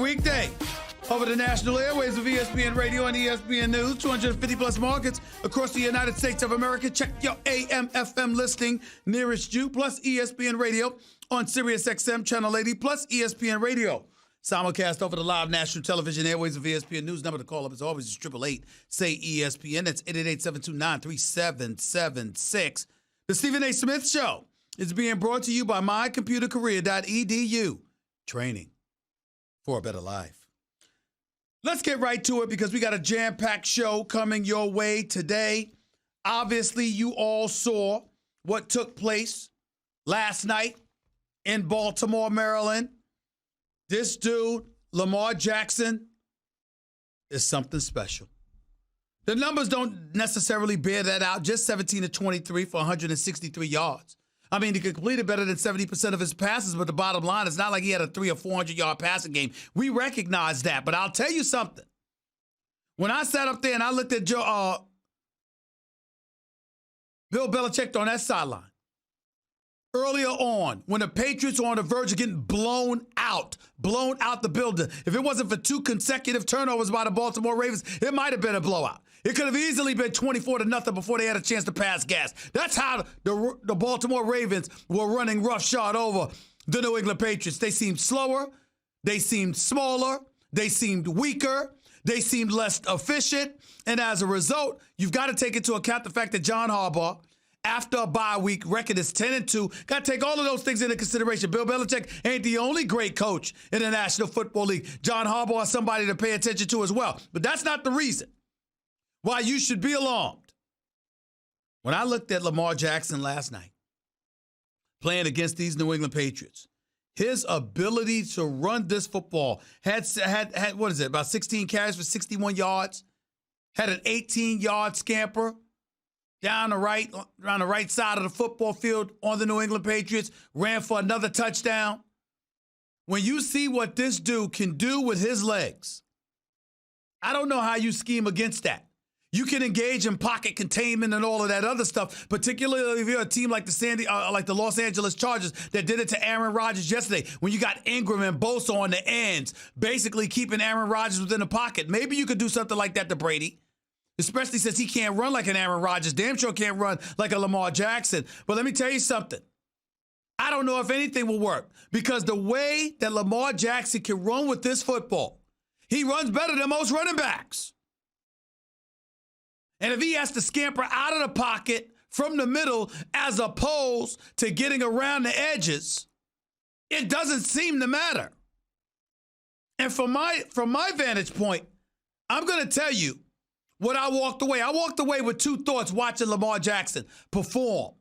weekday over the national airwaves of ESPN Radio and ESPN News, 250-plus markets across the United States of America. Check your AM/FM listing nearest you, plus ESPN Radio on SiriusXM Channel 80, plus ESPN Radio. Simulcast over the live national television airwaves of ESPN News. Number to call up is always 888-SAY-ESPN. That's 888-729-3776. The Stephen A. Smith Show is being brought to you by mycomputercareer.edu. Training for a better life. Let's get right to it because we got a jam-packed show coming your way today. Obviously, you all saw what took place last night in Baltimore, Maryland. This dude, Lamar Jackson, is something special. The numbers don't necessarily bear that out. Just 17 to 23 for 163 yards. I mean, he completed better than 70% of his passes, but the bottom line, it's not like he had a 300 or 400-yard passing game. We recognize that, but I'll tell you something. When I sat up there and I looked at Bill Belichick on that sideline, earlier on, when the Patriots were on the verge of getting blown out the building, if it wasn't for 2 consecutive turnovers by the Baltimore Ravens, it might have been a blowout. It could have easily been 24-0 before they had a chance to pass gas. That's how the Baltimore Ravens were running roughshod over the New England Patriots. They seemed slower. They seemed smaller. They seemed weaker. They seemed less efficient. And as a result, you've got to take into account the fact that John Harbaugh, after a bye week, record is 10-2. Got to take all of those things into consideration. Bill Belichick ain't the only great coach in the National Football League. John Harbaugh is somebody to pay attention to as well. But that's not the reason why you should be alarmed. When I looked at Lamar Jackson last night, playing against these New England Patriots, his ability to run this football had what is it, about 16 carries for 61 yards, had an 18-yard scamper around the right side of the football field on the New England Patriots, ran for another touchdown. When you see what this dude can do with his legs, I don't know how you scheme against that. You can engage in pocket containment and all of that other stuff, particularly if you're a team like the Los Angeles Chargers that did it to Aaron Rodgers yesterday when you got Ingram and Bosa on the ends, basically keeping Aaron Rodgers within the pocket. Maybe you could do something like that to Brady, especially since he can't run like an Aaron Rodgers. Damn sure can't run like a Lamar Jackson. But let me tell you something. I don't know if anything will work because the way that Lamar Jackson can run with this football, he runs better than most running backs. And if he has to scamper out of the pocket from the middle as opposed to getting around the edges, it doesn't seem to matter. And from my vantage point, I'm going to tell you what I walked away. I walked away with 2 thoughts watching Lamar Jackson perform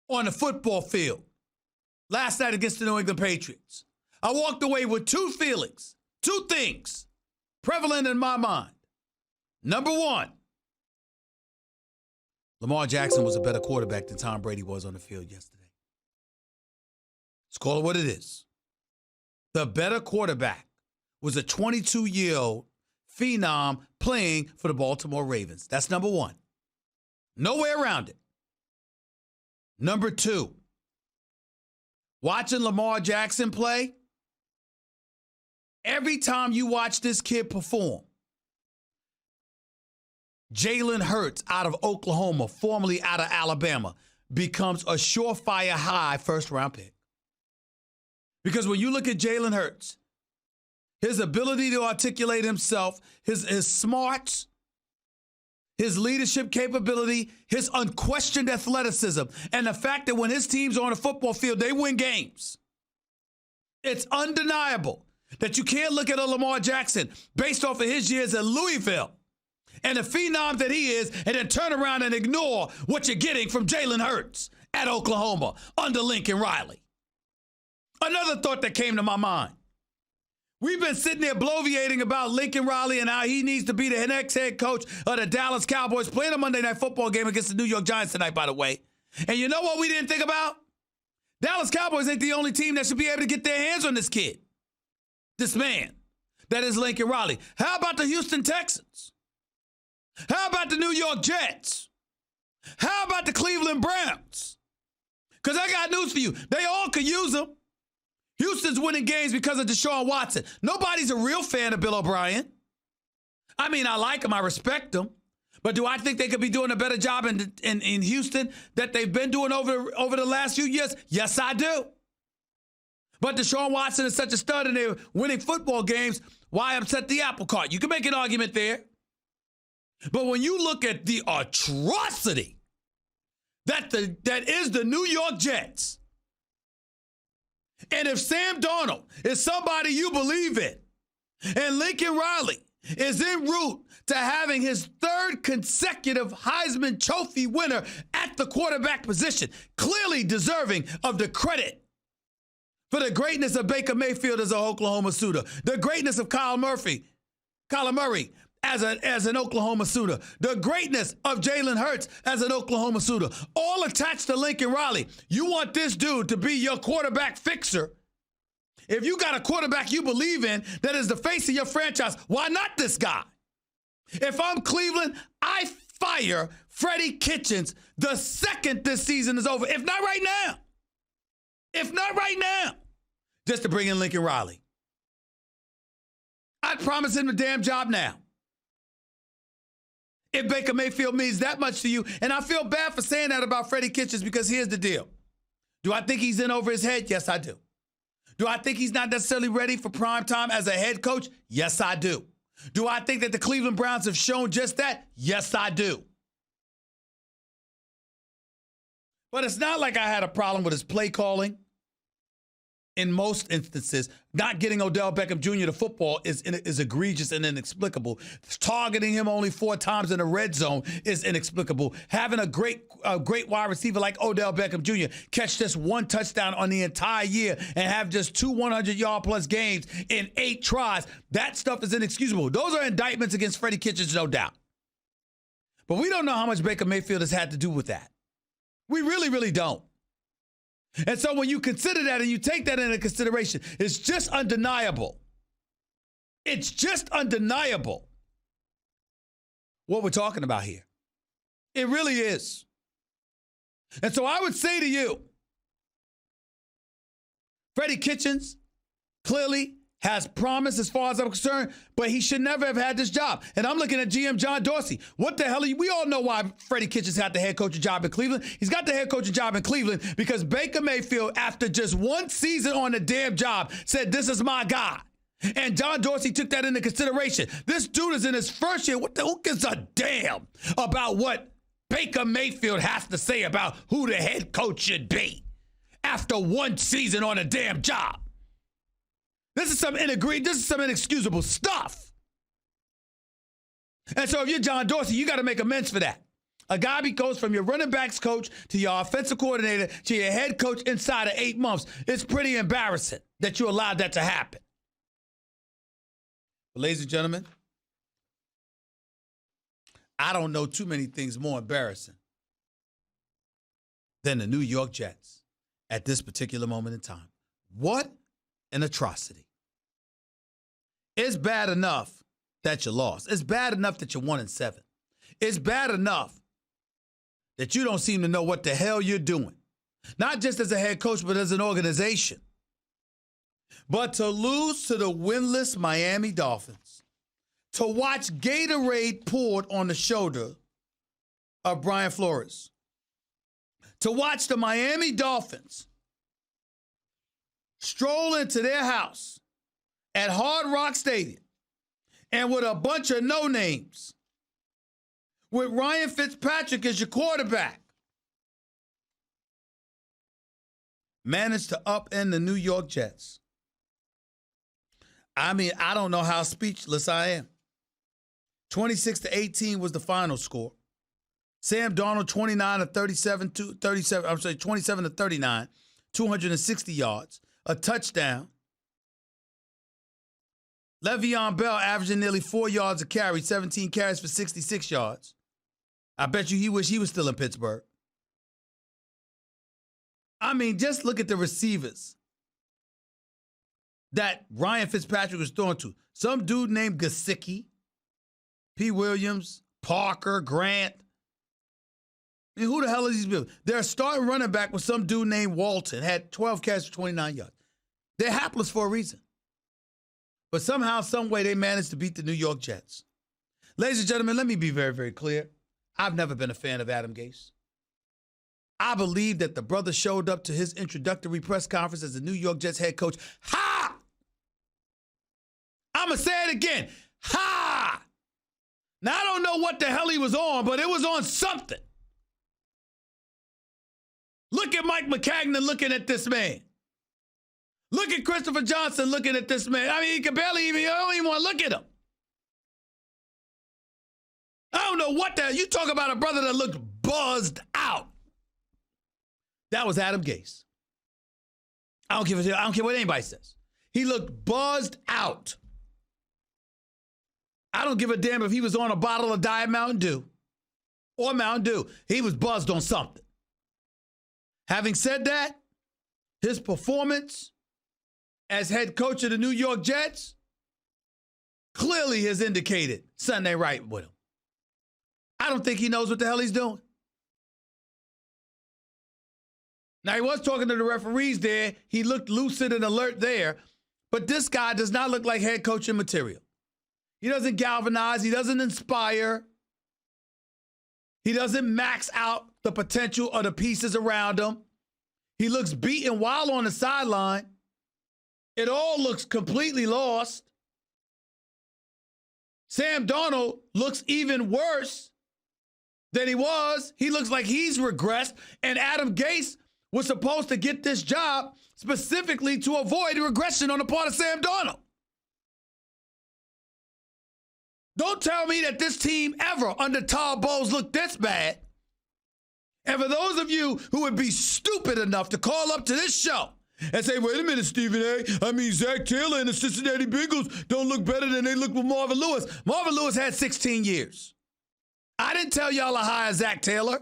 on the football field last night against the New England Patriots. I walked away with 2 feelings, 2 things prevalent in my mind. Number 1, Lamar Jackson was a better quarterback than Tom Brady was on the field yesterday. Let's call it what it is. The better quarterback was a 22-year-old phenom playing for the Baltimore Ravens. That's number 1. No way around it. Number 2, watching Lamar Jackson play, every time you watch this kid perform, Jalen Hurts out of Oklahoma, formerly out of Alabama, becomes a surefire high first-round pick. Because when you look at Jalen Hurts, his ability to articulate himself, his smarts, his leadership capability, his unquestioned athleticism, and the fact that when his team's on the football field, they win games. It's undeniable that you can't look at a Lamar Jackson based off of his years at Louisville and the phenom that he is, and then turn around and ignore what you're getting from Jalen Hurts at Oklahoma under Lincoln Riley. Another thought that came to my mind. We've been sitting there bloviating about Lincoln Riley and how he needs to be the next head coach of the Dallas Cowboys, playing a Monday Night Football game against the New York Giants tonight, by the way. And you know what we didn't think about? Dallas Cowboys ain't the only team that should be able to get their hands on this kid, this man, that is Lincoln Riley. How about the Houston Texans? How about the New York Jets? How about the Cleveland Browns? Because I got news for you. They all could use him. Houston's winning games because of Deshaun Watson. Nobody's a real fan of Bill O'Brien. I mean, I like him. I respect him. But do I think they could be doing a better job in Houston that they've been doing over the last few years? Yes, I do. But Deshaun Watson is such a stud and they're winning football games. Why upset the apple cart? You can make an argument there. But when you look at the atrocity that is the New York Jets, and if Sam Darnold is somebody you believe in, and Lincoln Riley is en route to having his third consecutive Heisman Trophy winner at the quarterback position, clearly deserving of the credit for the greatness of Baker Mayfield as an Oklahoma Sooner, the greatness of Kyler Murray as an Oklahoma Sooner, the greatness of Jalen Hurts as an Oklahoma Sooner, all attached to Lincoln Riley. You want this dude to be your quarterback fixer. If you got a quarterback you believe in that is the face of your franchise, why not this guy? If I'm Cleveland, I fire Freddie Kitchens the second this season is over. If not right now. Just to bring in Lincoln Riley. I'd promise him the damn job now. If Baker Mayfield means that much to you, and I feel bad for saying that about Freddie Kitchens because here's the deal. Do I think he's in over his head? Yes, I do. Do I think he's not necessarily ready for prime time as a head coach? Yes, I do. Do I think that the Cleveland Browns have shown just that? Yes, I do. But it's not like I had a problem with his play calling. In most instances, not getting Odell Beckham Jr. to football is egregious and inexplicable. Targeting him only 4 times in the red zone is inexplicable. Having a great wide receiver like Odell Beckham Jr. catch just 1 touchdown on the entire year and have just 2 100-yard-plus games in 8 tries, that stuff is inexcusable. Those are indictments against Freddie Kitchens, no doubt. But we don't know how much Baker Mayfield has had to do with that. We really, really don't. And so when you consider that and you take that into consideration, it's just undeniable. It's just undeniable what we're talking about here. It really is. And so I would say to you, Freddie Kitchens clearly has promise as far as I'm concerned, but he should never have had this job. And I'm looking at GM John Dorsey. What the hell are you? We all know why Freddie Kitchens had the head coaching job in Cleveland. He's got the head coaching job in Cleveland because Baker Mayfield, after just 1 season on the damn job, said, this is my guy. And John Dorsey took that into consideration. This dude is in his first year. Who gives a damn about what Baker Mayfield has to say about who the head coach should be after 1 season on a damn job? This is some inexcusable stuff. And so if you're John Dorsey, you got to make amends for that. A guy goes from your running backs coach to your offensive coordinator to your head coach inside of 8 months. It's pretty embarrassing that you allowed that to happen. But ladies and gentlemen, I don't know too many things more embarrassing than the New York Jets at this particular moment in time. What an atrocity. It's bad enough that you lost. It's bad enough that you're 1-7. It's bad enough that you don't seem to know what the hell you're doing. Not just as a head coach, but as an organization. But to lose to the winless Miami Dolphins, to watch Gatorade poured on the shoulder of Brian Flores, to watch the Miami Dolphins stroll into their house at Hard Rock Stadium and with a bunch of no-names, with Ryan Fitzpatrick as your quarterback, managed to upend the New York Jets. I mean, I don't know how speechless I am. 26-18 was the final score. Sam Darnold, 27 to 39, 260 yards. A touchdown. Le'Veon Bell averaging nearly 4 yards a carry, 17 carries for 66 yards. I bet you he wish he was still in Pittsburgh. I mean, just look at the receivers that Ryan Fitzpatrick was throwing to. Some dude named Gesicki, P. Williams, Parker, Grant. I mean, who the hell are these people? Their starting running back was some dude named Walton, had 12 catches for 29 yards. They're hapless for a reason. But somehow, some way, they managed to beat the New York Jets. Ladies and gentlemen, let me be very, very clear. I've never been a fan of Adam Gase. I believe that the brother showed up to his introductory press conference as the New York Jets head coach. Ha! I'm going to say it again. Ha! Now, I don't know what the hell he was on, but it was on something. Look at Mike McCagnon looking at this man. Look at Christopher Johnson looking at this man. I mean, he can barely even, you don't even want to look at him. I don't know what the hell. You talk about a brother that looked buzzed out. That was Adam Gase. I don't care what anybody says. He looked buzzed out. I don't give a damn if he was on a bottle of Diet Mountain Dew or Mountain Dew. He was buzzed on something. Having said that, his performance as head coach of the New York Jets clearly has indicated something ain't right with him. I don't think he knows what the hell he's doing. Now, he was talking to the referees there. He looked lucid and alert there. But this guy does not look like head coaching material. He doesn't galvanize. He doesn't inspire. He doesn't max out the potential of the pieces around him. He looks beaten while on the sideline. It all looks completely lost. Sam Darnold looks even worse than he was. He looks like he's regressed. And Adam Gase was supposed to get this job specifically to avoid regression on the part of Sam Darnold. Don't tell me that this team ever under Todd Bowles looked this bad. And for those of you who would be stupid enough to call up to this show and say, wait a minute, Stephen A. I mean, Zach Taylor and the Cincinnati Bengals don't look better than they look with Marvin Lewis. Marvin Lewis had 16 years. I didn't tell y'all to hire Zach Taylor.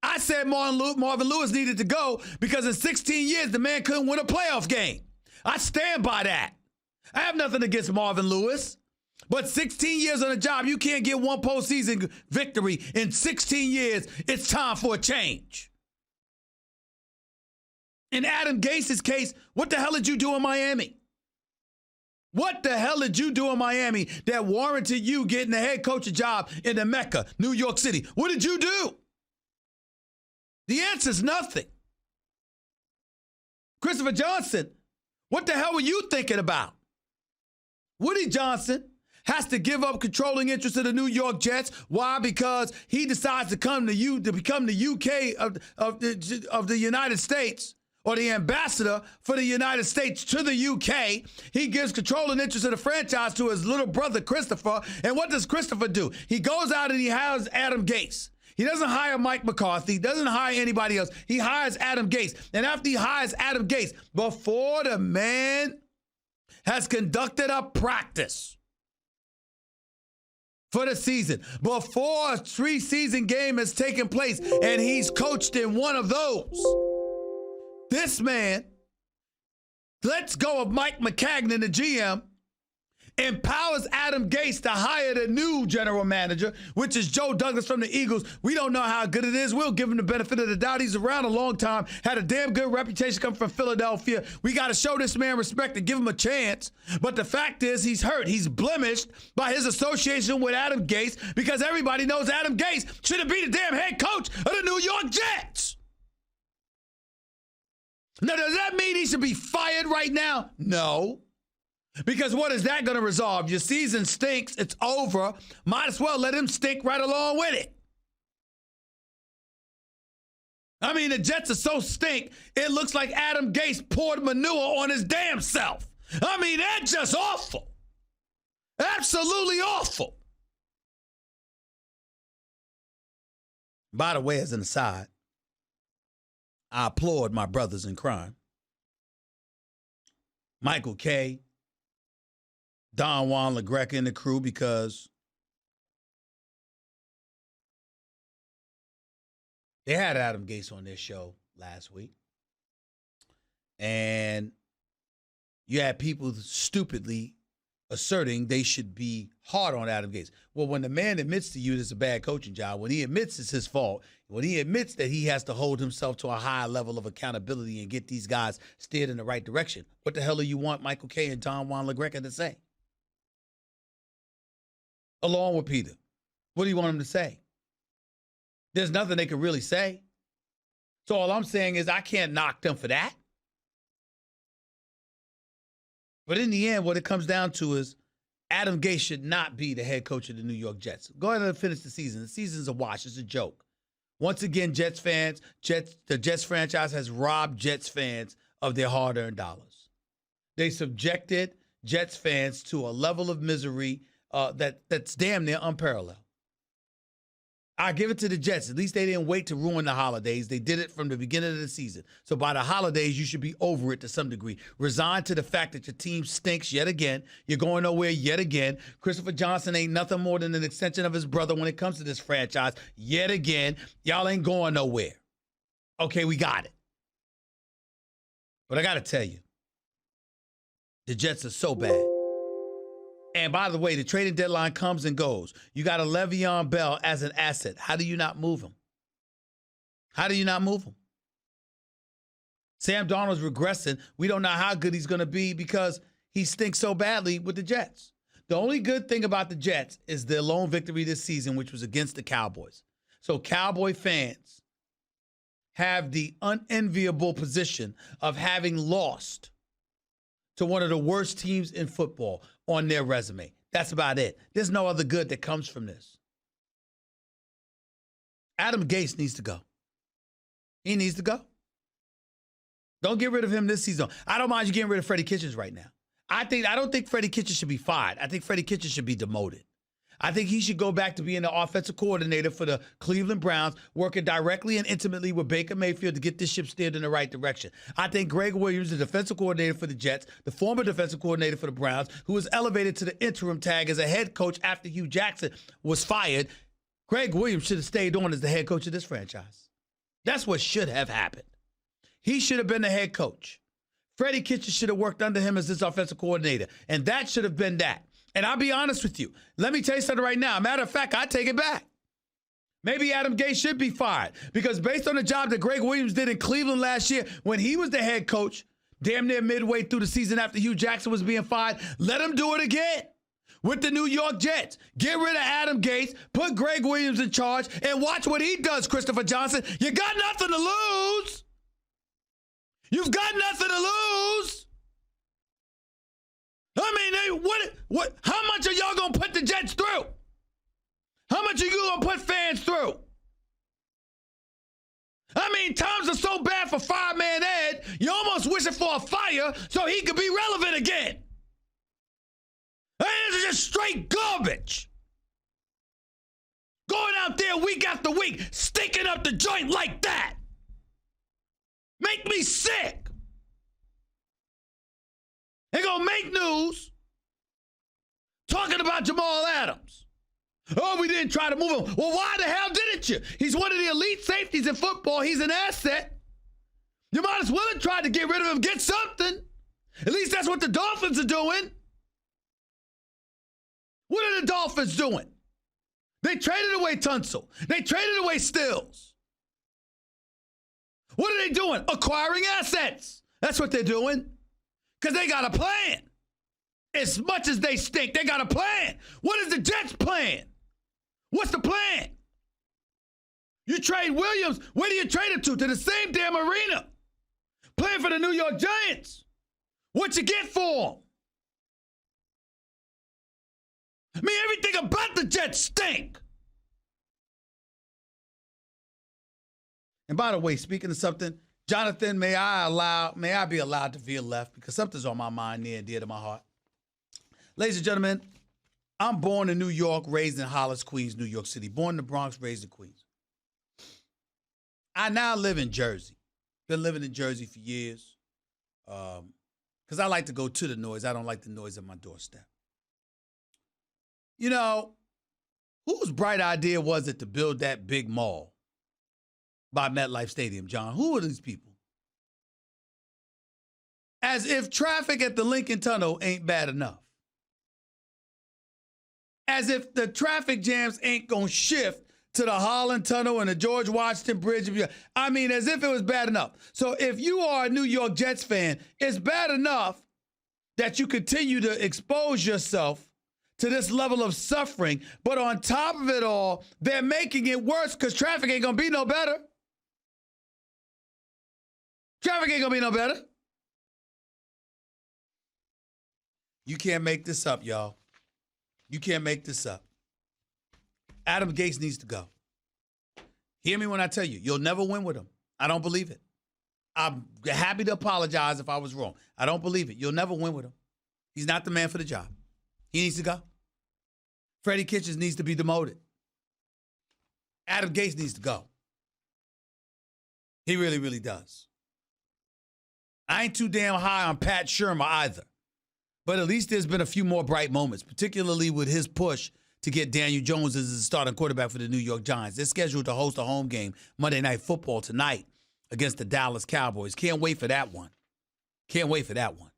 I said Marvin Lewis needed to go because in 16 years, the man couldn't win a playoff game. I stand by that. I have nothing against Marvin Lewis. But 16 years on the job, you can't get one postseason victory in 16 years. It's time for a change. In Adam Gase's case, what the hell did you do in Miami? What the hell did you do in Miami that warranted you getting the head coaching job in the Mecca, New York City? What did you do? The answer is nothing. Christopher Johnson, what the hell were you thinking about? Woody Johnson has to give up controlling interest of the New York Jets. Why? Because he decides to become the UK of the United States, or the ambassador for the United States to the UK. He gives controlling interest of the franchise to his little brother, Christopher. And what does Christopher do? He goes out and he hires Adam Gase. He doesn't hire Mike McCarthy. He doesn't hire anybody else. He hires Adam Gase. And after he hires Adam Gase, before the man has conducted a practice for the season, before a preseason game has taken place, and he's coached in one of those, this man lets go of Mike McCagnon, the GM, empowers Adam Gase to hire the new general manager, which is Joe Douglas from the Eagles. We don't know how good it is. We'll give him the benefit of the doubt. He's around a long time, had a damn good reputation coming from Philadelphia. We got to show this man respect and give him a chance. But the fact is, he's hurt. He's blemished by his association with Adam Gase, because everybody knows Adam Gase should have been the damn head coach of the New York Jets. Now, does that mean he should be fired right now? No. Because what is that going to resolve? Your season stinks. It's over. Might as well let him stink right along with it. I mean, the Jets are so stink, it looks like Adam Gase poured manure on his damn self. I mean, that's just awful. Absolutely awful. By the way, as an aside, I applaud my brothers in crime. Michael K., Don Juan LaGreca and the crew, because they had Adam Gase on their show last week. And you had people stupidly asserting they should be hard on Adam Gase. Well, when the man admits to you it's a bad coaching job, when he admits it's his fault, when he admits that he has to hold himself to a higher level of accountability and get these guys steered in the right direction, what the hell do you want Michael Kay and Don Juan LaGreca to say? Along with Peter. What do you want them to say? There's nothing they can really say. So all I'm saying is I can't knock them for that. But in the end, what it comes down to is Adam Gase should not be the head coach of the New York Jets. Go ahead and finish the season. The season's a wash. It's a joke. Once again, Jets fans, the Jets franchise has robbed Jets fans of their hard-earned dollars. They subjected Jets fans to a level of misery that's damn near unparalleled. I give it to the Jets. At least they didn't wait to ruin the holidays. They did it from the beginning of the season. So by the holidays, you should be over it to some degree. Resign to the fact that your team stinks yet again. You're going nowhere yet again. Christopher Johnson ain't nothing more than an extension of his brother when it comes to this franchise. Yet again, y'all ain't going nowhere. Okay, we got it. But I got to tell you, the Jets are so bad. And by the way, the trading deadline comes and goes. You got a Le'Veon Bell as an asset. How do you not move him? How do you not move him? Sam Darnold's regressing. We don't know how good he's going to be because he stinks so badly with the Jets. The only good thing about the Jets is their lone victory this season, which was against the Cowboys. So Cowboy fans have the unenviable position of having lost to one of the worst teams in football on their resume. That's about it. There's no other good that comes from this. Adam Gase needs to go. He needs to go. Don't get rid of him this season. I don't mind you getting rid of Freddie Kitchens right now. I don't think Freddie Kitchens should be fired. I think Freddie Kitchens should be demoted. I think he should go back to being the offensive coordinator for the Cleveland Browns, working directly and intimately with Baker Mayfield to get this ship steered in the right direction. I think Greg Williams, the defensive coordinator for the Jets, the former defensive coordinator for the Browns, who was elevated to the interim tag as a head coach after Hugh Jackson was fired, Greg Williams should have stayed on as the head coach of this franchise. That's what should have happened. He should have been the head coach. Freddie Kitchens should have worked under him as this offensive coordinator, and that should have been that. And I'll be honest with you. Let me tell you something right now. Matter of fact, I take it back. Maybe Adam Gase should be fired because based on the job that Greg Williams did in Cleveland last year when he was the head coach, damn near midway through the season after Hugh Jackson was being fired, let him do it again with the New York Jets. Get rid of Adam Gase, put Greg Williams in charge, and watch what he does, Christopher Johnson. You got nothing to lose. You've got nothing to lose. I mean, what? How much are y'all going to put the Jets through? How much are you going to put fans through? I mean, times are so bad for Fireman Ed, you almost wishing for a fire so he could be relevant again. This is just straight garbage. Going out there week after week, stinking up the joint like that. Make me sick. They're going to make news talking about Jamal Adams. Oh, we didn't try to move him. Well, why the hell didn't you? He's one of the elite safeties in football. He's an asset. You might as well have tried to get rid of him, get something. At least that's what the Dolphins are doing. What are the Dolphins doing? They traded away Tunsil. They traded away Stills. What are they doing? Acquiring assets. That's what they're doing. Because they got a plan. As much as they stink, they got a plan. What is the Jets' plan? What's the plan? You trade Williams, where do you trade it to? To the same damn arena. Playing for the New York Giants. What you get for him? I mean, everything about the Jets stink. And by the way, speaking of something, Jonathan, may I be allowed to veer left because something's on my mind near and dear to my heart. Ladies and gentlemen, I'm born in New York, raised in Hollis, Queens, New York City. Born in the Bronx, raised in Queens. I now live in Jersey. Been living in Jersey for years because I like to go to the noise. I don't like the noise at my doorstep. You know, whose bright idea was it to build that big mall by MetLife Stadium, John? Who are these people? As if traffic at the Lincoln Tunnel ain't bad enough. As if the traffic jams ain't going to shift to the Holland Tunnel and the George Washington Bridge. I mean, as if it was bad enough. So if you are a New York Jets fan, it's bad enough that you continue to expose yourself to this level of suffering. But on top of it all, they're making it worse because traffic ain't going to be no better. Traffic ain't going to be no better. You can't make this up, y'all. You can't make this up. Adam Gase needs to go. Hear me when I tell you, you'll never win with him. I don't believe it. I'm happy to apologize if I was wrong. I don't believe it. You'll never win with him. He's not the man for the job. He needs to go. Freddie Kitchens needs to be demoted. Adam Gase needs to go. He really, really does. I ain't too damn high on Pat Shurmur either. But at least there's been a few more bright moments, particularly with his push to get Daniel Jones as the starting quarterback for the New York Giants. They're scheduled to host a home game Monday Night Football tonight against the Dallas Cowboys. Can't wait for that one. Can't wait for that one.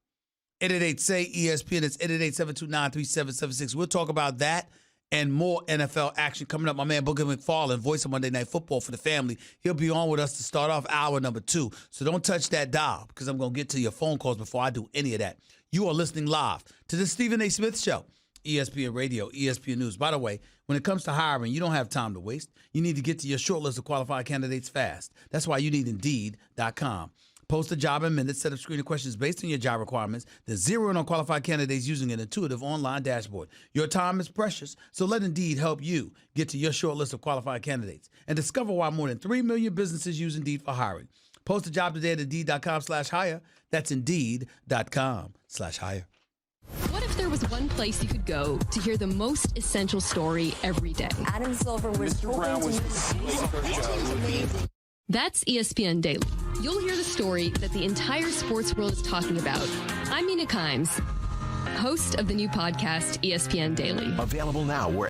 888-SAY-ESPN. It's 888-729-3776. We'll talk about that and more NFL action coming up. My man Booker McFarland, voice of Monday Night Football for the family. He'll be on with us to start off hour number 2. So don't touch that dial because I'm going to get to your phone calls before I do any of that. You are listening live to the Stephen A. Smith Show, ESPN Radio, ESPN News. By the way, when it comes to hiring, you don't have time to waste. You need to get to your short list of qualified candidates fast. That's why you need Indeed.com. Post a job in minutes, set up screening questions based on your job requirements, then zero in on qualified candidates using an intuitive online dashboard. Your time is precious, so let Indeed help you get to your short list of qualified candidates and discover why more than 3 million businesses use Indeed for hiring. Post a job today at Indeed.com/hire. That's Indeed.com/hire. What if there was one place you could go to hear the most essential story every day? Adam Silver was Mr. Brown was amazing. That's ESPN Daily. You'll hear the story that the entire sports world is talking about. I'm Mina Kimes, host of the new podcast, ESPN Daily. Available now where